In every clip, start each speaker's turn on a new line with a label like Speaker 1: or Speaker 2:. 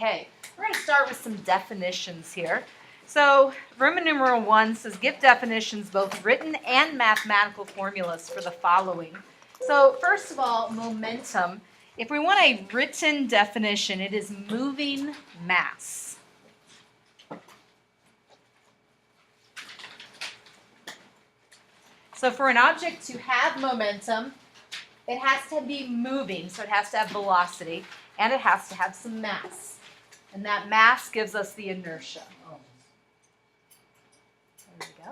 Speaker 1: Okay, we're going to start with some definitions here. So Roman numeral 1 says give definitions, both written and mathematical formulas for the following. So first of all, momentum. If we want a written definition, it is moving mass. So for an object to have momentum, it has to be moving, so it has to have velocity, and it has to have some mass. And that mass gives us the inertia. There we go.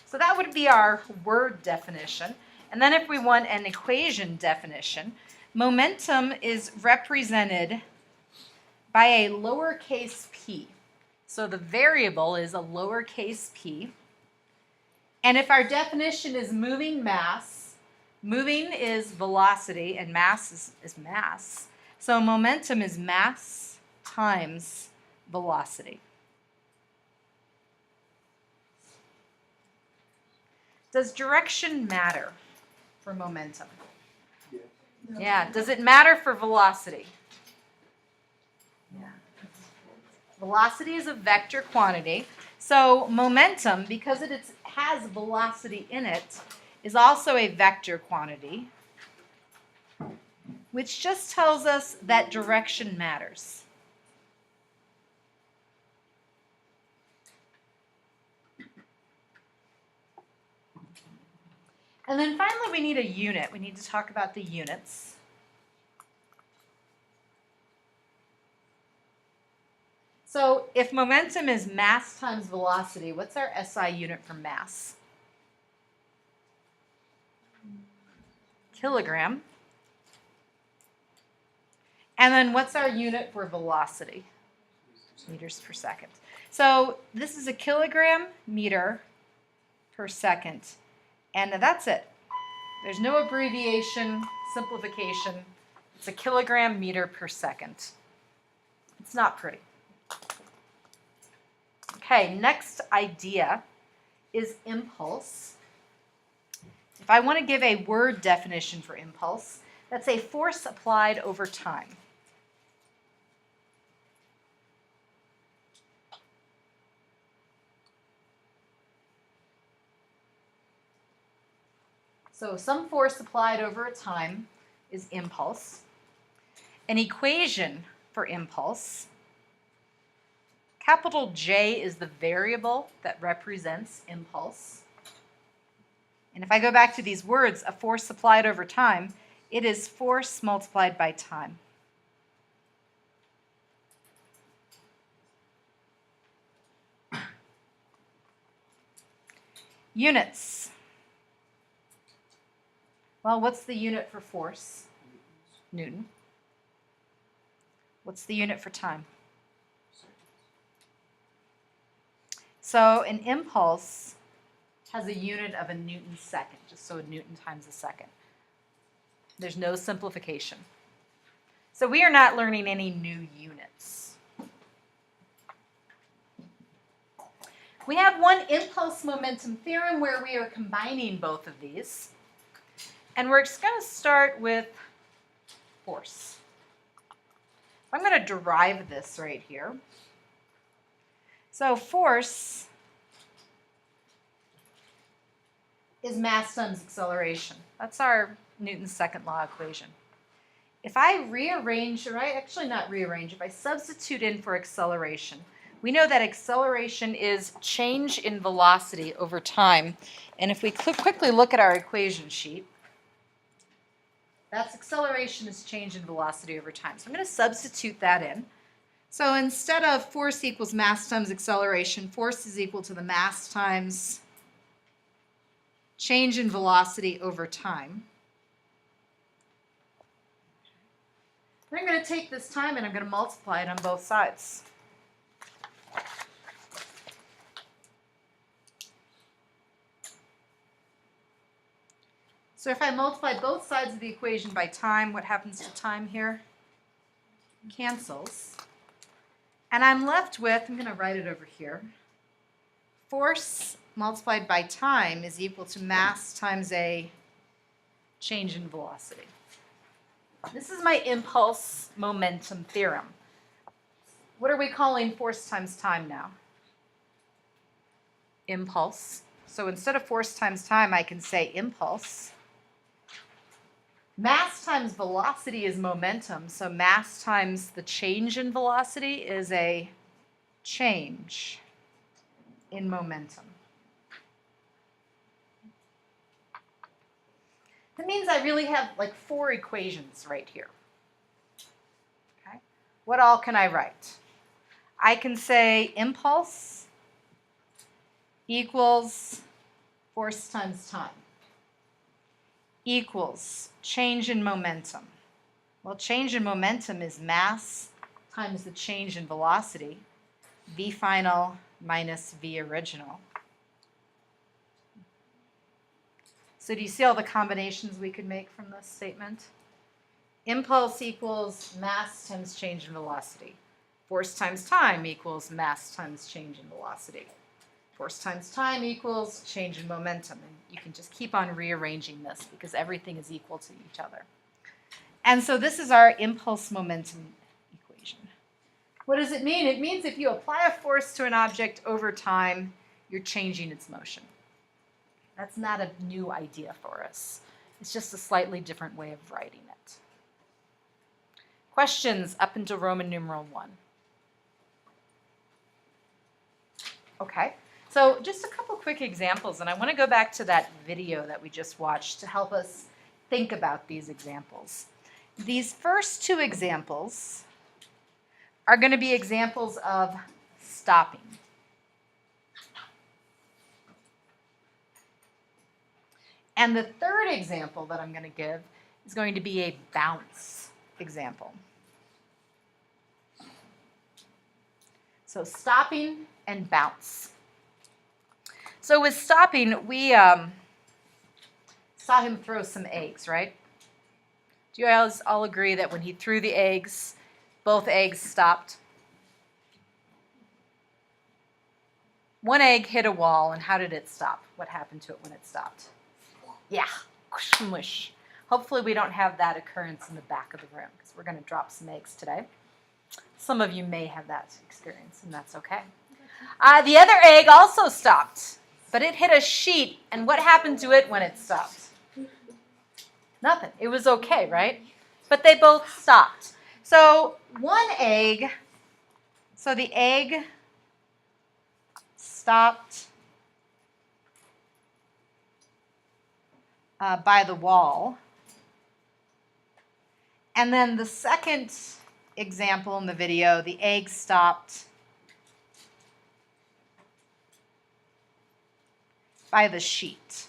Speaker 1: So that would be our word definition. And then if we want an equation definition, momentum is represented by a lowercase p. So the variable is a lowercase p. And if our definition is moving mass, moving is velocity and mass is mass. So momentum is mass times velocity. Does direction matter for momentum? Yeah. Does it matter for velocity? Yeah. Velocity is a vector quantity. So momentum, because it has velocity in it, is also a vector quantity, which just tells us that direction matters. And then finally, we need a unit. We need to talk about the units. So if momentum is mass times velocity, what's our SI unit for mass? Kilogram. And then what's our unit for velocity? Meters per second. So this is a kilogram meter per second. And that's it. There's no abbreviation, simplification. It's a kilogram meter per second. It's not pretty. Okay, next idea is impulse. If I want to give a word definition for impulse, that's a force applied over time. So some force applied over a time is impulse. An equation for impulse. Capital J is the variable that represents impulse. And if I go back to these words, a force applied over time, it is force multiplied by time. Units. Well, what's the unit for force? Newton. What's the unit for time? So an impulse has a unit of a Newton second, just so a Newton times a second. There's no simplification. So we are not learning any new units. We have one impulse momentum theorem where we are combining both of these. And we're just going to start with force. I'm going to derive this right here. So force is mass times acceleration. That's our Newton's second law equation. If I rearrange, or actually not rearrange, if I substitute in for acceleration, we know that acceleration is change in velocity over time. And if we quickly look at our equation sheet, that's acceleration is change in velocity over time. So I'm going to substitute that in. So instead of force equals mass times acceleration, force is equal to the mass times change in velocity over time. Then I'm going to take this time and I'm going to multiply it on both sides. So if I multiply both sides of the equation by time, what happens to time here? Cancels. And I'm left with, I'm going to write it over here, force multiplied by time is equal to mass times a change in velocity. This is my impulse momentum theorem. What are we calling force times time now? Impulse. So instead of force times time, I can say impulse. Mass times velocity is momentum, so mass times the change in velocity is a change in momentum. That means I really have like 4 equations right here. Okay. What all can I write? I can say impulse equals force times time equals change in momentum. Well, change in momentum is mass times the change in velocity, v final minus v original. So do you see all the combinations we could make from this statement? Impulse equals mass times change in velocity. Force times time equals mass times change in velocity. Force times time equals change in momentum. And you can just keep on rearranging this because everything is equal to each other. And so this is our impulse momentum equation. What does it mean? It means if you apply a force to an object over time, you're changing its motion. That's not a new idea for us. It's just a slightly different way of writing it. Questions up until Roman numeral 1? Okay, so just a couple quick examples, and I want to go back to that video that we just watched to help us think about these examples. These first 2 examples are going to be examples of stopping. And the third example that I'm going to give is going to be a bounce example. So stopping and bounce. So with stopping, we saw him throw some eggs, right? Do you guys all agree that when he threw the eggs, both eggs stopped? One egg hit a wall, and how did it stop? What happened to it when it stopped? Yeah, smush. Hopefully we don't have that occurrence in the back of the room because we're going to drop some eggs today. Some of you may have that experience, and that's okay. The other egg also stopped, but it hit a sheet, and what happened to it when it stopped? Nothing. It was okay, right? But they both stopped. So the egg stopped by the wall. And then the second example in the video, the egg stopped by the sheet.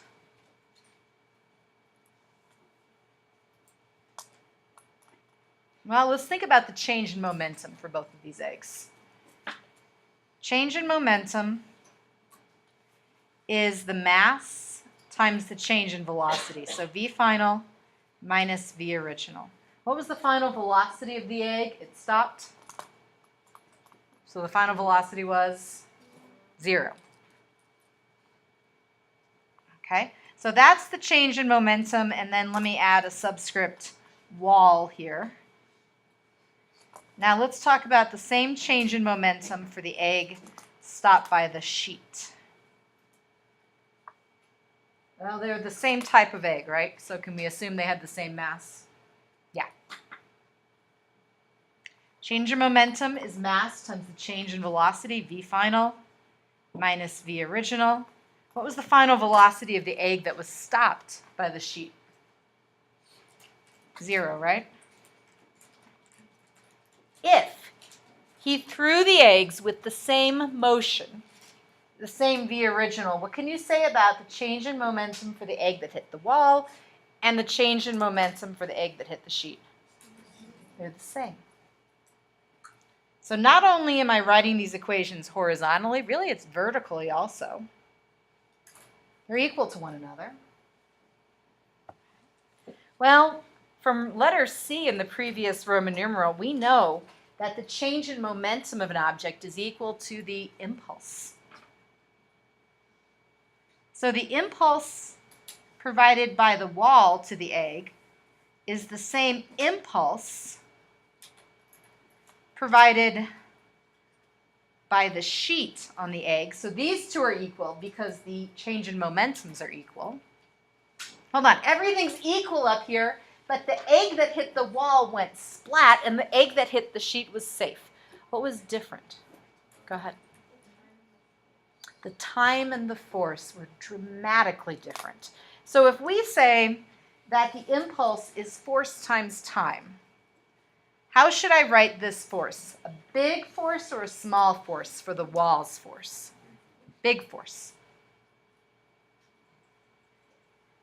Speaker 1: Well, let's think about the change in momentum for both of these eggs. Change in momentum is the mass times the change in velocity. So v final minus v original. What was the final velocity of the egg? It stopped. So the final velocity was 0. Okay, so that's the change in momentum, and then let me add a subscript wall here. Now let's talk about the same change in momentum for the egg stopped by the sheet. Well, they're the same type of egg, right? So can we assume they had the same mass? Yeah. Change in momentum is mass times the change in velocity, v final minus v original. What was the final velocity of the egg that was stopped by the sheet? 0, right? If he threw the eggs with the same motion, the same v original, what can you say about the change in momentum for the egg that hit the wall and the change in momentum for the egg that hit the sheet? They're the same. So not only am I writing these equations horizontally, really it's vertically also. They're equal to one another. Well, from letter C in the previous Roman numeral, we know that the change in momentum of an object is equal to the impulse. So the impulse provided by the wall to the egg is the same impulse provided by the sheet on the egg. So these two are equal because the change in momentums are equal. Hold on, everything's equal up here, but the egg that hit the wall went splat and the egg that hit the sheet was safe. What was different? Go ahead. The time and the force were dramatically different. So if we say that the impulse is force times time, how should I write this force? A big force or a small force for the wall's force? Big force.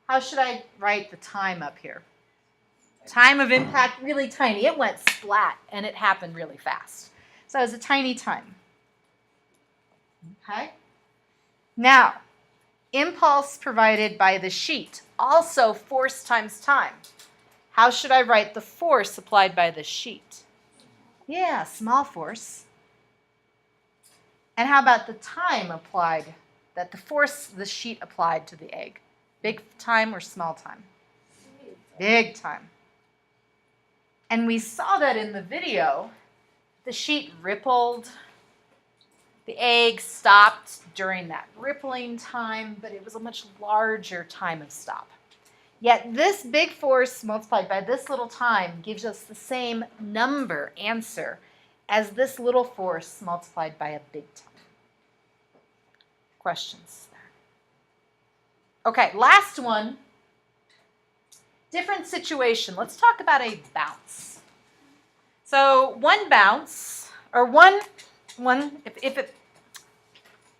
Speaker 1: How should I write the time up here? Time of impact, really tiny. It went splat and it happened really fast. So it was a tiny time. Okay? Now, impulse provided by the sheet, also force times time. How should I write the force applied by the sheet? Yeah, small force. And how about the time applied, that the force the sheet applied to the egg? Big time or small time? Big time. And we saw that in the video. The sheet rippled. The egg stopped during that rippling time, but it was a much larger time of stop. Yet this big force multiplied by this little time gives us the same number, answer, as this little force multiplied by a big time. Questions? Okay, last one. Different situation. Let's talk about a bounce. So one bounce, or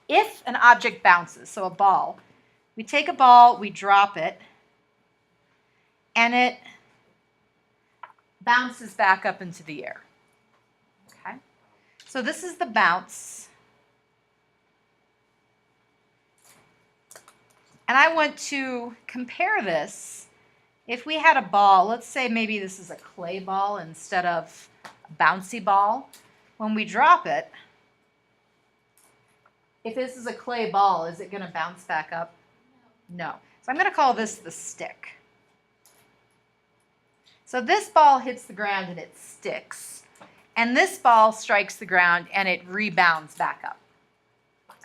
Speaker 1: if an object bounces, so a ball, we take a ball, we drop it, and it bounces back up into the air. Okay? So this is the bounce. And I want to compare this. If we had a ball, let's say maybe this is a clay ball instead of a bouncy ball. When we drop it, if this is a clay ball, is it going to bounce back up? No. So I'm going to call this the stick. So this ball hits the ground and it sticks. And this ball strikes the ground and it rebounds back up.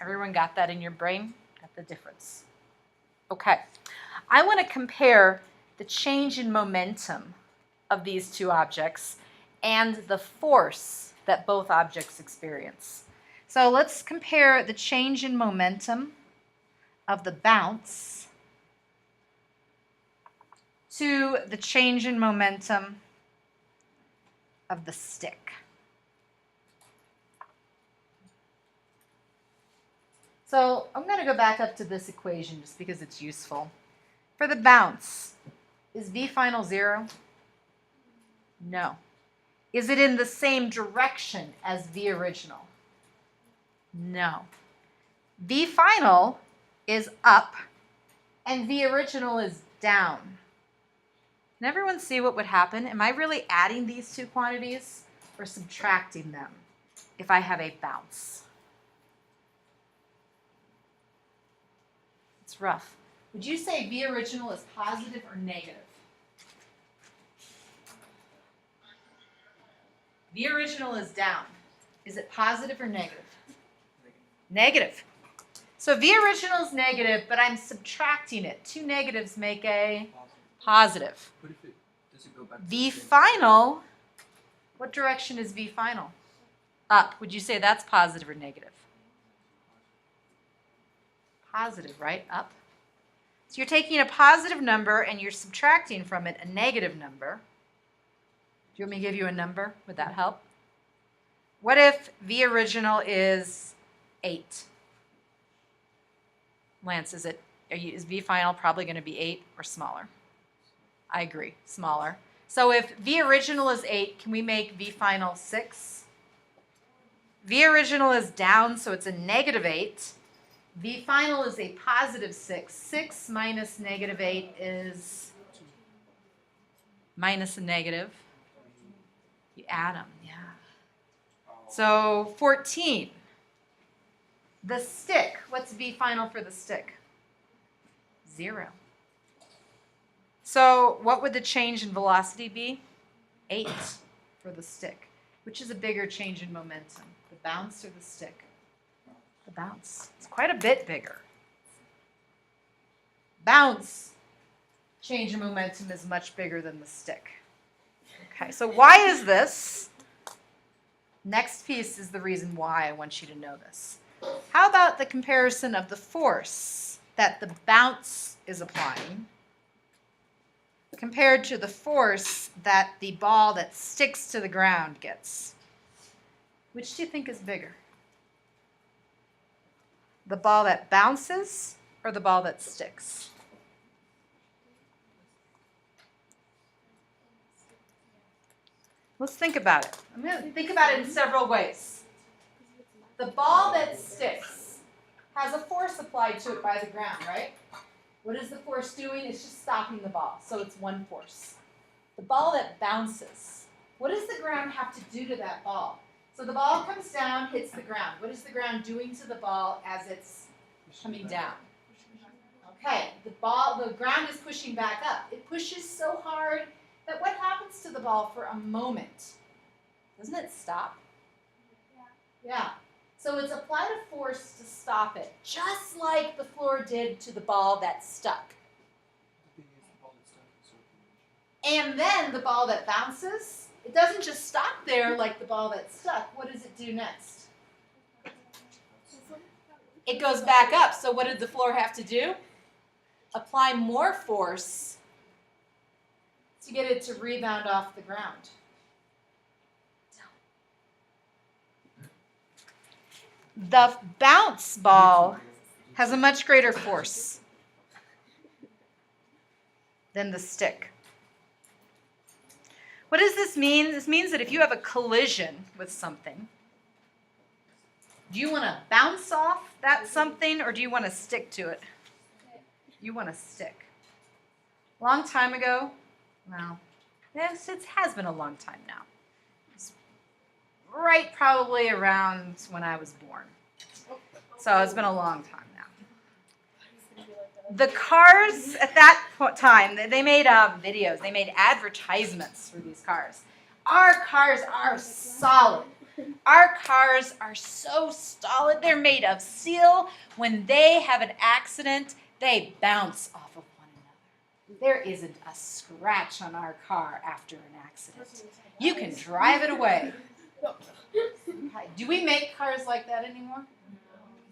Speaker 1: Everyone got that in your brain? Got the difference? Okay. I want to compare the change in momentum of these two objects and the force that both objects experience. So let's compare the change in momentum of the bounce to the change in momentum of the stick. So I'm going to go back up to this equation just because it's useful. For the bounce, is V final 0? No. Is it in the same direction as V original? No. V final is up and V original is down. Can everyone see what would happen? Am I really adding these two quantities or subtracting them if I have a bounce? It's rough. Would you say V original is positive or negative? V original is down. Is it positive or negative? Negative. So V original is negative, but I'm subtracting it. Two negatives make a positive.
Speaker 2: What if does it go back to
Speaker 1: V
Speaker 2: the same-
Speaker 1: final, what direction is V final? Up. Would you say that's positive or negative? Positive, right? Up. So you're taking a positive number and you're subtracting from it a negative number. Do you want me to give you a number? Would that help? What if V original is 8? Lance, is V final probably going to be 8 or smaller? I agree, smaller. So if V original is 8, can we make V final 6? V original is down, so it's a negative 8. V final is a positive 6. 6 minus negative 8 is minus a negative. You add them, yeah. So 14. The stick, what's V final for the stick? 0. So what would the change in velocity be? 8 for the stick. Which is a bigger change in momentum, the bounce or the stick? The bounce. It's quite a bit bigger. Bounce. Change in momentum is much bigger than the stick. Okay, so why is this? Next piece is the reason why I want you to know this. How about the comparison of the force that the bounce is applying compared to the force that the ball that sticks to the ground gets? Which do you think is bigger? The ball that bounces or the ball that sticks? Let's think about it. I'm going to think about it in several ways. The ball that sticks has a force applied to it by the ground, right? What is the force doing? It's just stopping the ball, so it's one force. The ball that bounces, what does the ground have to do to that ball? So the ball comes down, hits the ground. What is the ground doing to the ball as it's coming down? Okay, the ground is pushing back up. It pushes so hard that what happens to the ball for a moment? Doesn't it stop? Yeah. So it's applied a force to stop it, just like the floor did to the ball that stuck. And then the ball that bounces, it doesn't just stop there like the ball that stuck. What does it do next? It goes back up. So what did the floor have to do? Apply more force to get it to rebound off the ground. The bounce ball has a much greater force than the stick. What does this mean? This means that if you have a collision with something, do you want to bounce off that something or do you want to stick to it? You want to stick. Long time ago, well, yes, it has been a long time now. It's right probably around when I was born. So it's been a long time now. The cars at that time, they made videos, they made advertisements for these cars. Our cars are solid. Our cars are so solid. They're made of steel. When they have an accident, they bounce off of one another. There isn't a scratch on our car after an accident. You can drive it away. Do we make cars like that anymore?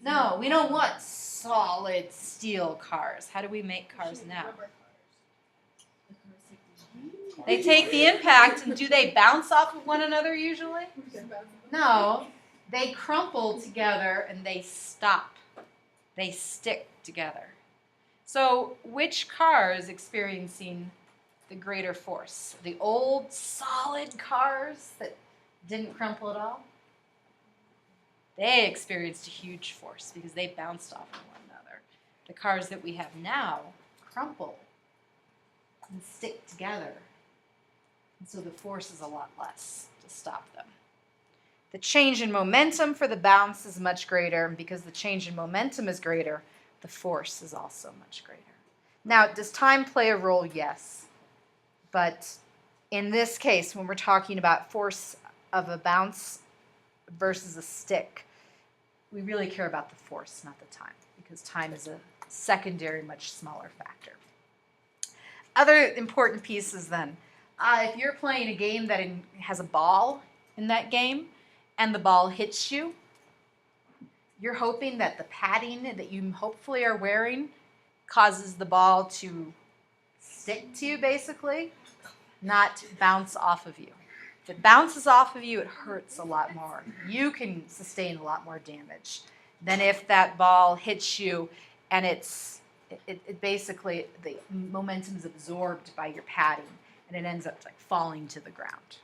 Speaker 1: No, we don't want solid steel cars. How do we make cars now? They take the impact, and do they bounce off of one another usually? No, they crumple together and they stop. They stick together. So which car is experiencing the greater force? The old solid cars that didn't crumple at all? They experienced a huge force because they bounced off of one another. The cars that we have now crumple and stick together. And so the force is a lot less to stop them. The change in momentum for the bounce is much greater, and because the change in momentum is greater, the force is also much greater. Now, does time play a role? Yes. But in this case, when we're talking about force of a bounce versus a stick, we really care about the force, not the time, because time is a secondary, much smaller factor. Other important pieces then. If you're playing a game that has a ball in that game and the ball hits you, you're hoping that the padding that you hopefully are wearing causes the ball to stick to you, basically, not bounce off of you. If it bounces off of you, it hurts a lot more. You can sustain a lot more damage than if that ball hits you and it basically, the momentum is absorbed by your padding and it ends up like falling to the ground.